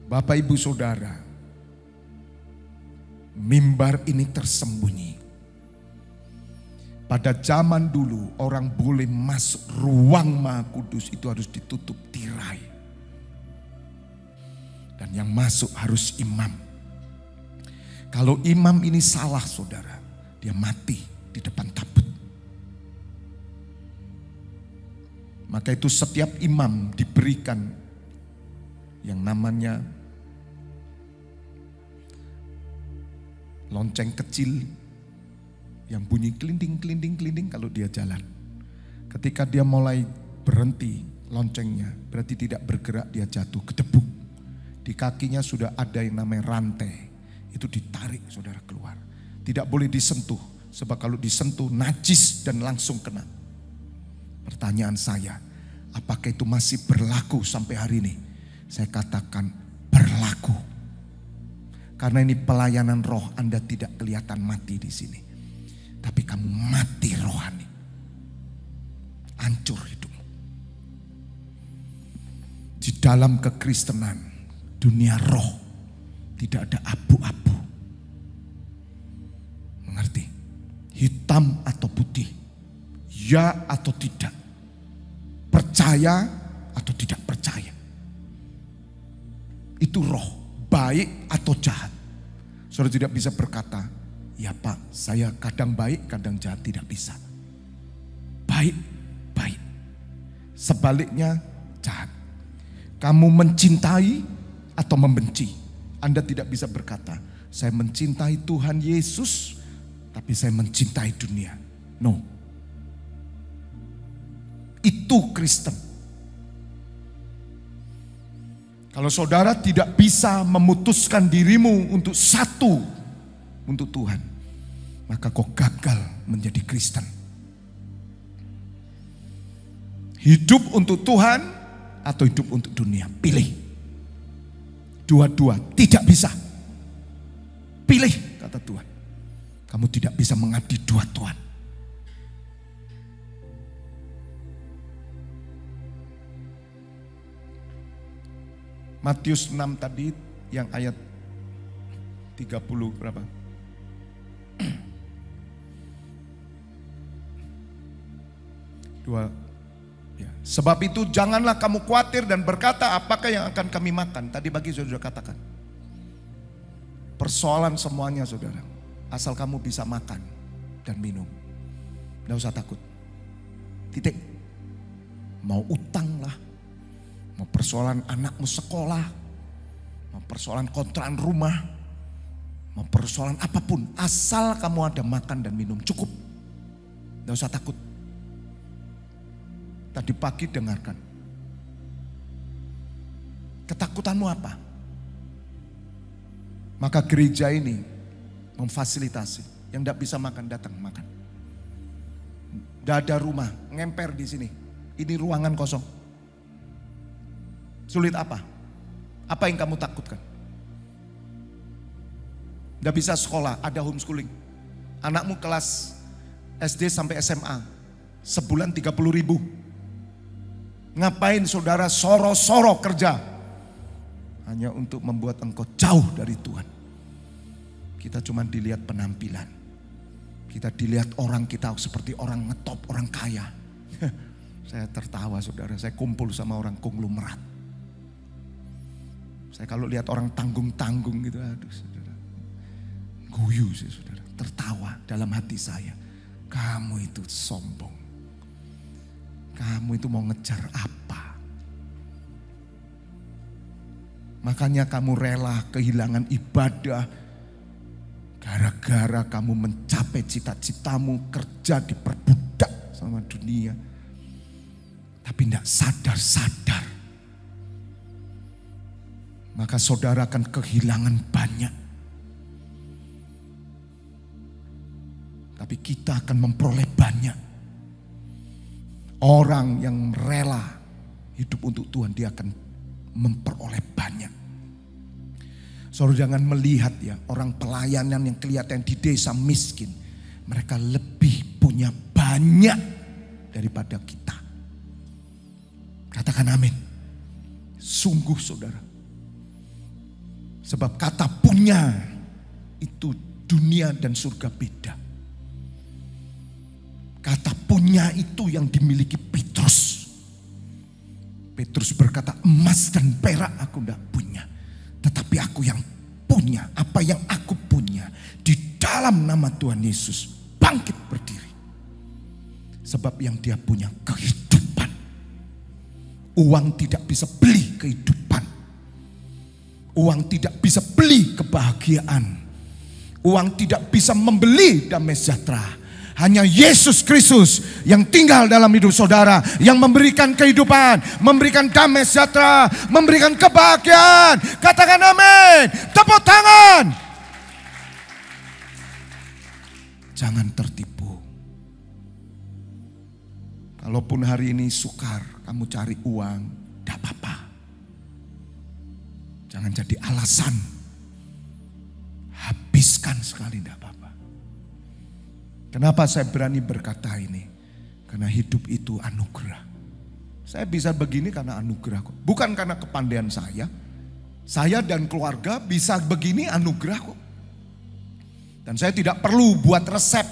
Bapak ibu saudara, mimbar ini tersembunyi. Pada zaman dulu orang boleh masuk ruang Maha Kudus itu harus ditutup tirai. Dan yang masuk harus imam. Kalau imam ini salah saudara, dia mati di depan tabut. Maka itu setiap imam diberikan yang namanya lonceng kecil yang bunyi kelinding kalau dia jalan. Ketika dia mulai berhenti loncengnya, berarti tidak bergerak, dia jatuh kedebuk. Di kakinya sudah ada yang namanya rantai. Itu ditarik saudara keluar. Tidak boleh disentuh, sebab kalau disentuh najis dan langsung kena. Pertanyaan saya, apakah itu masih berlaku sampai hari ini? Saya katakan berlaku. Karena ini pelayanan roh, Anda tidak kelihatan mati di sini. Tapi kamu mati rohani. Hancur hidupmu. Di dalam kekristenan, dunia roh, tidak ada abu-abu. Mengerti? Hitam atau putih. Ya atau tidak. Percaya atau tidak percaya. Itu roh. Baik atau jahat. Saudara tidak bisa berkata, ya Pak, saya kadang baik, kadang jahat. Tidak bisa. Baik, baik. Sebaliknya jahat. Kamu mencintai atau membenci. Anda tidak bisa berkata, saya mencintai Tuhan Yesus, tapi saya mencintai dunia. No. Itu Kristen. Kalau saudara tidak bisa memutuskan dirimu untuk satu untuk Tuhan, maka kau gagal menjadi Kristen. Hidup untuk Tuhan atau hidup untuk dunia, pilih. Dua-dua tidak bisa. Pilih, kata Tuhan. Kamu tidak bisa mengabdi dua Tuhan. Matius 6 tadi yang ayat 30 berapa? Dua. Ya. Sebab itu janganlah kamu khawatir dan berkata apakah yang akan kami makan. Tadi pagi sudah katakan. Persoalan semuanya saudara. Asal kamu bisa makan dan minum. Tidak usah takut. Titik. Mau utang lah. Mau persoalan anakmu sekolah. Mau persoalan kontrakan rumah. Mau persoalan apapun. Asal kamu ada makan dan minum cukup. Tidak usah takut. Tadi pagi dengarkan. Ketakutanmu apa? Maka gereja ini memfasilitasi. Yang tidak bisa makan datang makan. Tidak ada rumah, ngemper di sini. Ini ruangan kosong. Sulit apa? Apa yang kamu takutkan? Tidak bisa sekolah, ada homeschooling. Anakmu kelas SD sampai SMA. Sebulan 30.000. Ngapain saudara soro-soro kerja? Hanya untuk membuat engkau jauh dari Tuhan. Kita cuma dilihat penampilan. Kita dilihat orang kita seperti orang ngetop, orang kaya. Saya tertawa saudara, saya kumpul sama orang konglomerat. Saya kalau lihat orang tanggung-tanggung gitu, aduh saudara. Guyu sih saudara, tertawa dalam hati saya. Kamu itu sombong. Kamu itu mau ngejar apa? Makanya kamu rela kehilangan ibadah gara-gara kamu mencapai cita-citamu, kerja diperbudak sama dunia. Tapi tidak sadar-sadar. Maka saudara akan kehilangan banyak. Tapi kita akan memperoleh banyak. Orang yang rela hidup untuk Tuhan, dia akan memperoleh banyak. Saudara jangan melihat ya orang pelayanan yang kelihatan di desa miskin. Mereka lebih punya banyak daripada kita. Katakan amin. Sungguh saudara. Sebab kata punya itu dunia dan surga beda. Kata punya itu yang dimiliki Petrus. Petrus berkata, emas dan perak aku tidak punya. Tetapi aku yang punya, apa yang aku punya. Di dalam nama Tuhan Yesus bangkit berdiri. Sebab yang dia punya kehidupan. Uang tidak bisa beli kehidupan. Uang tidak bisa beli kebahagiaan. Uang tidak bisa membeli damai sejahtera. Hanya Yesus Kristus yang tinggal dalam hidup saudara, yang memberikan kehidupan, memberikan damai sejahtera, memberikan kebahagiaan. Katakan amin. Tepuk tangan. Jangan tertipu. Kalaupun hari ini sukar kamu cari uang, tidak apa-apa. Jangan jadi alasan. Habiskan sekali, tidak apa-apa. Kenapa saya berani berkata ini? Karena hidup itu anugerah. Saya bisa begini karena anugerah kok. Bukan karena kepandaian saya. Saya dan keluarga bisa begini anugerah kok. Dan saya tidak perlu buat resep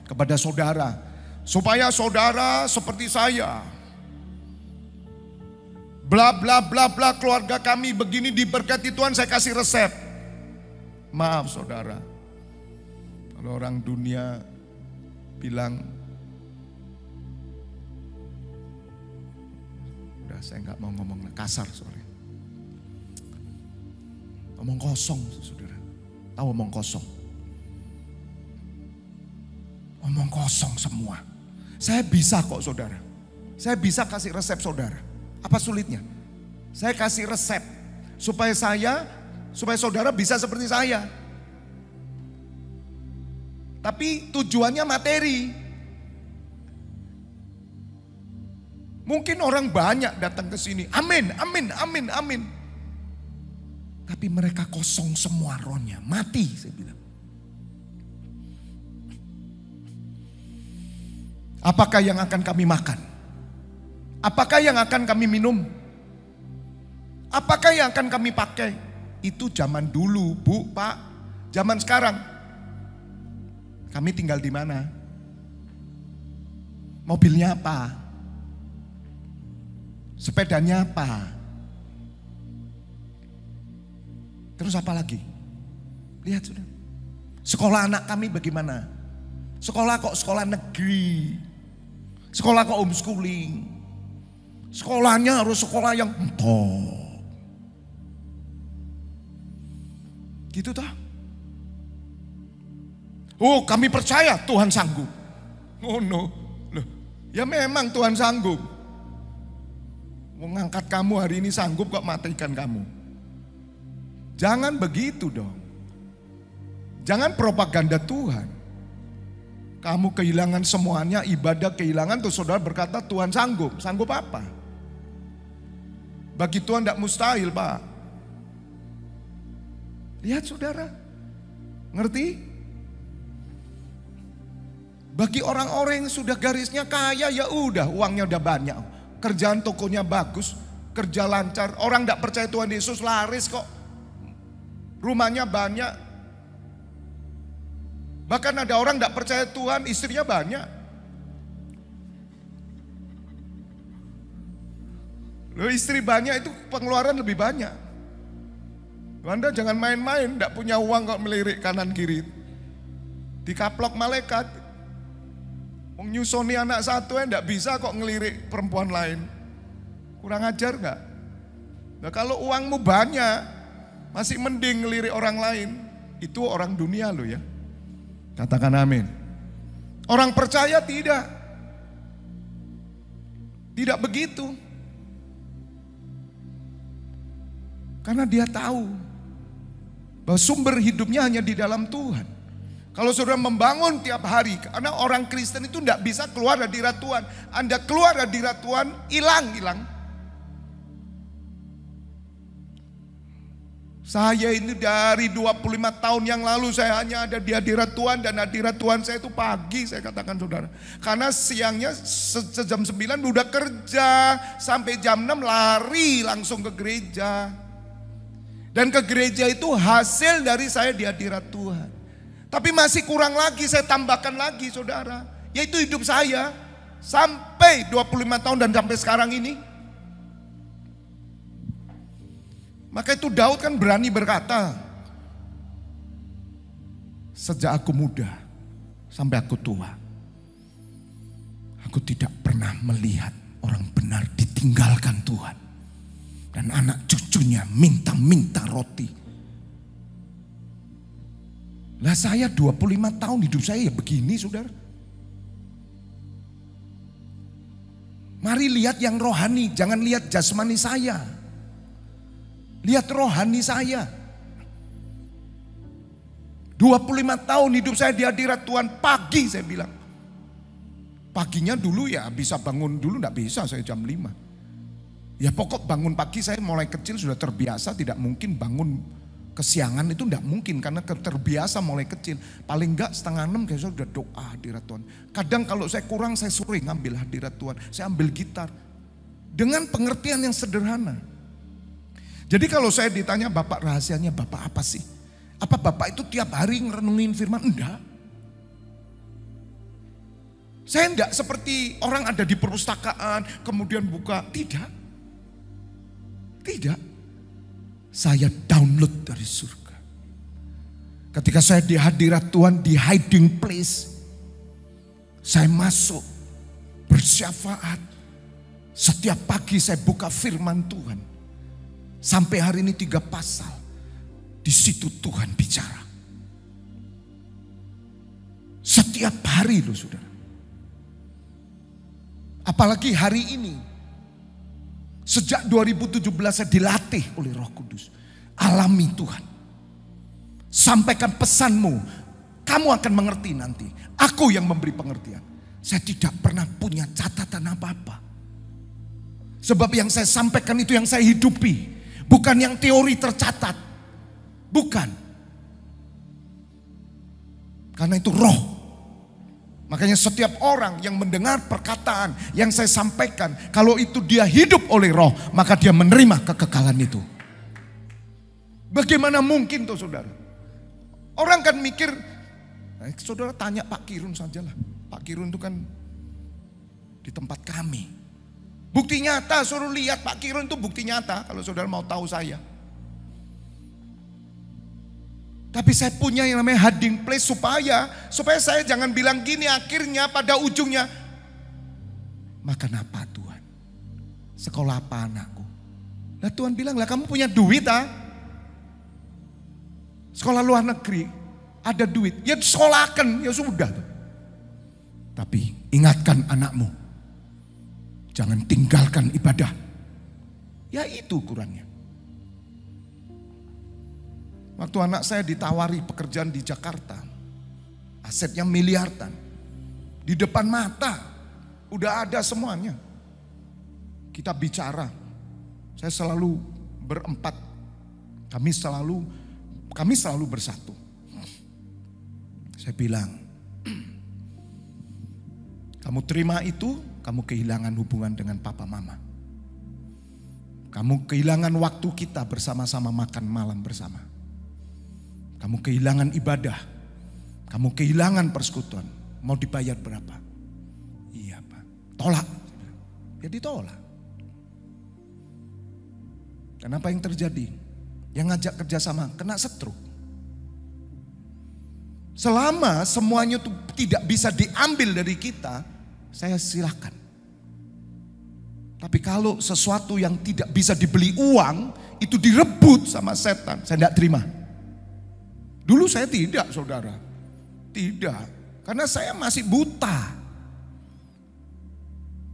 kepada saudara. Supaya saudara seperti saya. Bla bla bla bla keluarga kami begini diberkati Tuhan, saya kasih resep. Maaf saudara. Kalau orang dunia bilang, udah saya nggak mau ngomong kasar sorry. Omong kosong saudara. Tahu omong kosong? Omong kosong semua. Saya bisa kok saudara. Saya bisa kasih resep saudara. Apa sulitnya? Saya kasih resep supaya saudara bisa seperti saya. Tapi tujuannya materi. Mungkin orang banyak datang ke sini. Amin, amin, amin, amin. Tapi mereka kosong semua rohnya. Mati saya bilang. Apakah yang akan kami makan? Apakah yang akan kami minum? Apakah yang akan kami pakai? Itu zaman dulu, Bu, Pak. Zaman sekarang. Kami tinggal di mana? Mobilnya apa? Sepedanya apa? Terus apa lagi? Lihat sudah. Sekolah anak kami bagaimana? Sekolah kok sekolah negeri. Sekolah kok homeschooling. Sekolahnya harus sekolah yang top. Gitu toh? Oh kami percaya Tuhan sanggup. Oh no. Loh, ya memang Tuhan sanggup. Mengangkat kamu hari ini sanggup kok matikan kamu. Jangan begitu dong. Jangan propaganda Tuhan. Kamu kehilangan semuanya, ibadah kehilangan, terus saudara berkata Tuhan sanggup. Sanggup apa? Bagi Tuhan tidak mustahil Pak. Lihat saudara. Ngerti? Bagi orang-orang yang sudah garisnya kaya ya udah uangnya udah banyak. Kerjaan tokonya bagus, kerja lancar. Orang tidak percaya Tuhan Yesus laris kok. Rumahnya banyak. Bahkan ada orang tidak percaya Tuhan, istrinya banyak. Loh istri banyak itu pengeluaran lebih banyak. Anda jangan main-main, tidak punya uang kok melirik kanan kiri. Dikaplok malaikat. Nyusoni anak satu tidak bisa kok ngelirik perempuan lain. Kurang ajar nggak? Nah kalau uangmu banyak, masih mending ngelirik orang lain. Itu orang dunia loh ya. Katakan amin. Orang percaya tidak. Tidak begitu. Karena dia tahu bahwa sumber hidupnya hanya di dalam Tuhan. Kalau saudara membangun tiap hari, karena orang Kristen itu tidak bisa keluar dari hadirat Tuhan. Anda keluar dari hadirat Tuhan, hilang. Saya ini dari 25 tahun yang lalu saya hanya ada di hadirat Tuhan, dan hadirat Tuhan saya itu pagi, saya katakan saudara. Karena siangnya sejam 9 udah kerja, sampai jam 6 lari langsung ke gereja. Dan ke gereja itu hasil dari saya di hadirat Tuhan. Tapi masih kurang lagi, saya tambahkan lagi saudara. Yaitu hidup saya sampai 25 tahun dan sampai sekarang ini. Maka itu Daud kan berani berkata, sejak aku muda sampai aku tua, aku tidak pernah melihat orang benar ditinggalkan Tuhan. Dan anak cucunya minta-minta roti. Lah saya 25 tahun hidup saya ya begini saudara. Mari lihat yang rohani, jangan lihat jasmani saya. Lihat rohani saya. 25 tahun hidup saya di hadirat Tuhan, pagi saya bilang. Paginya dulu ya bisa bangun dulu, enggak bisa saya jam 5. Ya pokok bangun pagi saya mulai kecil sudah terbiasa, tidak mungkin bangun kesiangan itu enggak mungkin karena terbiasa mulai kecil. Paling enggak 5:30 saya sudah doa hadirat Tuhan. Kadang kalau saya kurang saya sore ngambil hadirat Tuhan, saya ambil gitar. Dengan pengertian yang sederhana. Jadi kalau saya ditanya Bapak rahasianya Bapak apa sih? Apa Bapak itu tiap hari ngerenungin firman? Enggak. Saya enggak seperti orang ada di perpustakaan kemudian buka, tidak. Tidak. Saya download dari surga. Ketika saya di hadirat Tuhan di hiding place, saya masuk bersyafaat. Setiap pagi saya buka firman Tuhan. Sampai hari ini 3 pasal. Di situ Tuhan bicara. Setiap hari loh saudara. Apalagi hari ini. Sejak 2017 saya dilatih oleh Roh Kudus. Alami Tuhan. Sampaikan pesanmu. Kamu akan mengerti nanti. Aku yang memberi pengertian. Saya tidak pernah punya catatan apa-apa. Sebab yang saya sampaikan itu yang saya hidupi. Bukan yang teori tercatat. Bukan. Karena itu roh. Makanya setiap orang yang mendengar perkataan yang saya sampaikan, kalau itu dia hidup oleh roh, maka dia menerima kekekalan itu. Bagaimana mungkin tuh saudara? Orang kan mikir, saudara tanya Pak Kirun sajalah. Pak Kirun itu kan di tempat kami. Bukti nyata, suruh lihat Pak Kirun itu bukti nyata kalau saudara mau tahu saya. Tapi saya punya yang namanya hiding place supaya saya jangan bilang gini akhirnya pada ujungnya. Makan apa Tuhan? Sekolah apa anakku? Nah Tuhan bilang lah kamu punya duit ah. Sekolah luar negeri ada duit. Ya sekolahkan ya sudah. Tapi ingatkan anakmu. Jangan tinggalkan ibadah. Ya itu ukurannya. Waktu anak saya ditawari pekerjaan di Jakarta, asetnya miliaran, di depan mata, udah ada semuanya. Kita bicara, saya selalu berempat, kami selalu bersatu. Saya bilang, kamu terima itu, kamu kehilangan hubungan dengan papa mama. Kamu kehilangan waktu kita bersama-sama makan malam bersama. Kamu kehilangan ibadah. Kamu kehilangan persekutuan. Mau dibayar berapa? Iya Pak. Tolak. Ya ditolak. Dan apa yang terjadi? yang ngajak kerjasama kena stroke. Selama semuanya itu tidak bisa diambil dari kita, saya silakan. Tapi kalau sesuatu yang tidak bisa dibeli uang, itu direbut sama setan, saya tidak terima. Dulu saya tidak, saudara. Tidak, karena saya masih buta.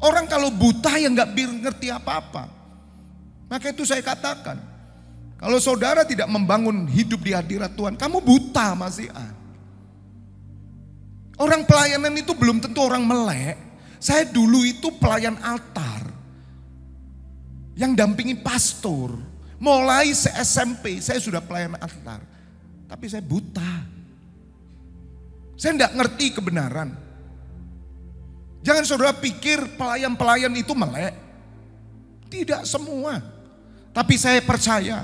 Orang kalau buta ya nggak ngerti apa-apa. Maka itu saya katakan, kalau saudara tidak membangun hidup di hadirat Tuhan, kamu buta masihan. Orang pelayanan itu belum tentu orang melek. Saya dulu itu pelayan altar, yang dampingi pastor. Mulai SMP saya sudah pelayan altar. Tapi saya buta. Saya tidak ngerti kebenaran. Jangan saudara pikir pelayan-pelayan itu melek. Tidak semua. Tapi saya percaya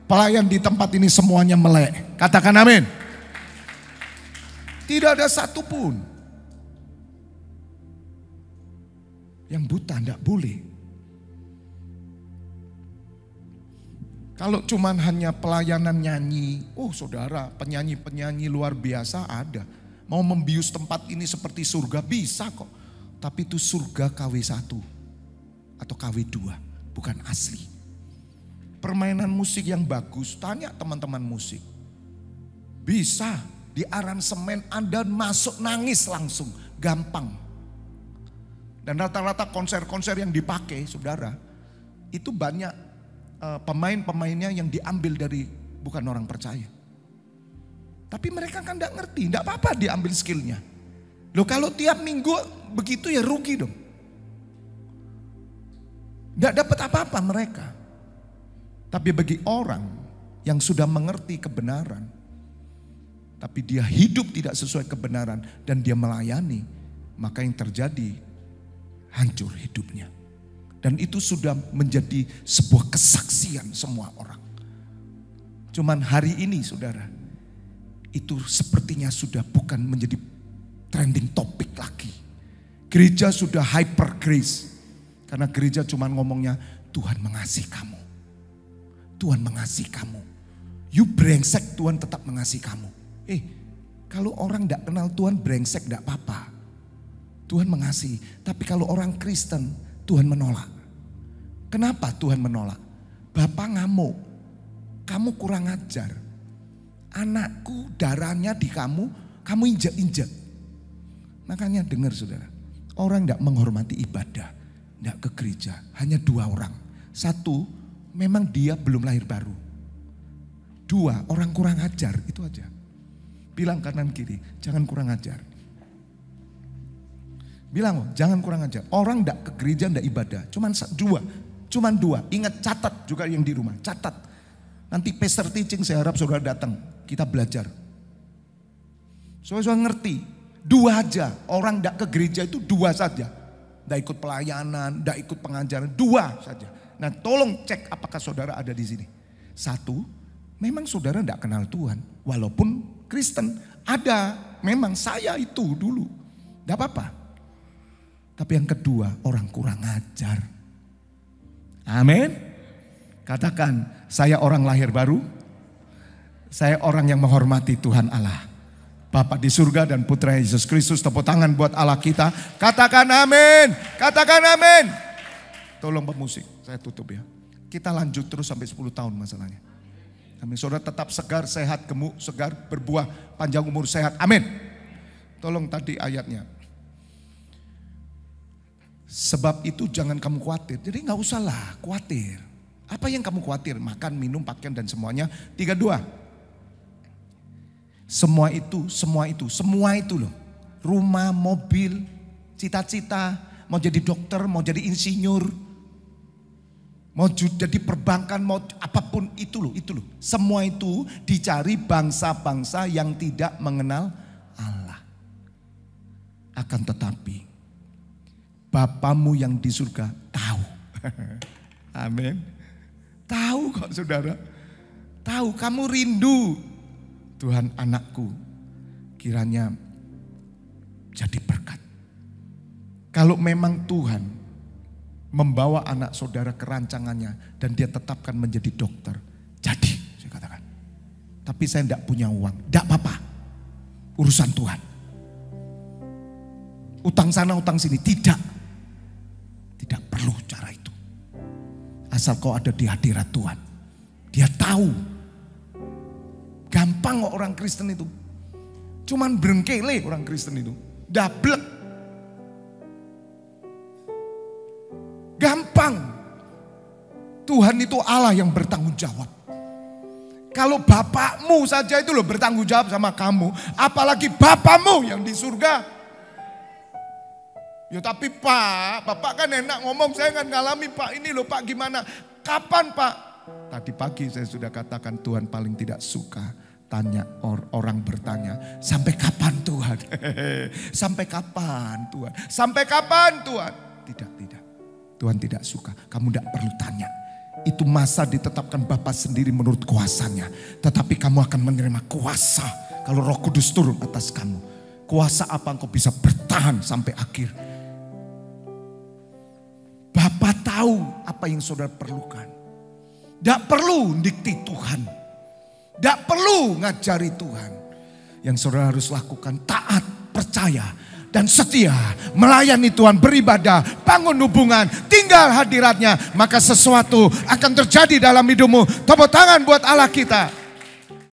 pelayan di tempat ini semuanya melek. Katakan amin. Tidak ada satupun yang buta, tidak boleh. Kalau cuman hanya pelayanan nyanyi, oh saudara, penyanyi-penyanyi luar biasa ada. Mau membius tempat ini seperti surga bisa kok. Tapi itu surga KW1 atau KW2, bukan asli. Permainan musik yang bagus, tanya teman-teman musik. Bisa di aransemen Anda masuk nangis langsung, gampang. Dan rata-rata konser-konser yang dipakai, saudara, itu banyak pemain-pemainnya yang diambil dari bukan orang percaya. Tapi mereka kan tidak ngerti, tidak apa-apa diambil skillnya. Loh kalau tiap minggu begitu ya rugi dong. Tidak dapat apa-apa mereka. Tapi bagi orang yang sudah mengerti kebenaran, tapi dia hidup tidak sesuai kebenaran dan dia melayani, maka yang terjadi hancur hidupnya. Dan itu sudah menjadi sebuah kesaksian semua orang. Cuman hari ini saudara, itu sepertinya sudah bukan menjadi trending topik lagi. Gereja sudah hyper grace. Karena gereja cuma ngomongnya Tuhan mengasihi kamu. Tuhan mengasihi kamu. You brengsek, Tuhan tetap mengasihi kamu. Kalau orang tidak kenal Tuhan brengsek tidak apa-apa. Tuhan mengasihi. Tapi kalau orang Kristen, Tuhan menolak. Kenapa Tuhan menolak? Bapak ngamuk. Kamu kurang ajar. Anakku darahnya di kamu, kamu injak-injak. Makanya dengar saudara, orang tidak menghormati ibadah, tidak ke gereja. Hanya dua orang. Satu, memang dia belum lahir baru. Dua, orang kurang ajar, itu aja. Bilang kanan kiri, jangan kurang ajar. Bilang, jangan kurang ajar. Orang tidak ke gereja, tidak ibadah. Cuman dua. Ingat, catat juga yang di rumah, catat. Nanti pastor teaching saya harap saudara datang, kita belajar. Saudara ngerti. Dua aja, orang tidak ke gereja itu dua saja. Tidak ikut pelayanan, tidak ikut pengajaran, dua saja. Nah tolong cek apakah saudara ada di sini. Satu, memang saudara tidak kenal Tuhan. Walaupun Kristen, ada. Memang saya itu dulu. Tidak apa-apa. Tapi yang kedua, orang kurang ajar. Amin. Katakan, saya orang lahir baru. Saya orang yang menghormati Tuhan Allah. Bapa di surga dan Putra Yesus Kristus, tepuk tangan buat Allah kita. Katakan amin, katakan amin. Tolong pemusik, saya tutup ya. Kita lanjut terus sampai 10 tahun masalahnya. Amin. Saudara tetap segar, sehat, gemuk, segar, berbuah, panjang umur, sehat. Amin. Tolong tadi ayatnya. Sebab itu jangan kamu khawatir. Jadi gak usah lah khawatir. Apa yang kamu khawatir? Makan, minum, pakaian dan semuanya. 32. Semua itu loh. Rumah, mobil, cita-cita, mau jadi dokter, mau jadi insinyur, mau jadi perbankan, mau apapun itu loh. Semua itu dicari bangsa-bangsa yang tidak mengenal Allah. Akan tetapi Bapamu yang di surga tahu. Amin. Tahu kok saudara. Tahu kamu rindu. Tuhan anakku kiranya jadi berkat. Kalau memang Tuhan membawa anak saudara ke rancangannya dan dia tetapkan menjadi dokter, jadi tapi saya tidak punya uang. Tidak apa-apa, urusan Tuhan. Utang sana, utang sini, tidak. Tidak perlu cara itu. Asal kau ada di hadirat Tuhan. Dia tahu. Gampang kok orang Kristen itu. Cuman berengkele orang Kristen itu. Dablek. Gampang. Tuhan itu Allah yang bertanggung jawab. Kalau bapakmu saja itu loh bertanggung jawab sama kamu. Apalagi bapamu yang di surga. Ya tapi Pak, Bapak kan enak ngomong, saya kan ngalami Pak. Ini loh Pak gimana? Kapan Pak? Tadi pagi saya sudah katakan Tuhan paling tidak suka tanya orang bertanya. Sampai kapan Tuhan? Sampai kapan Tuhan? Sampai kapan Tuhan? Tidak. Tuhan tidak suka. Kamu tidak perlu tanya. Itu masa ditetapkan Bapa sendiri menurut kuasanya. Tetapi kamu akan menerima kuasa kalau Roh Kudus turun atas kamu. Kuasa apa engkau bisa bertahan sampai akhir. Bapa tahu apa yang saudara perlukan. Tidak perlu dikti Tuhan. Tidak perlu ngajari Tuhan. Yang saudara harus lakukan taat, percaya, dan setia. Melayani Tuhan, beribadah, bangun hubungan, tinggal hadiratnya. Maka sesuatu akan terjadi dalam hidupmu. Tepuk tangan buat Allah kita.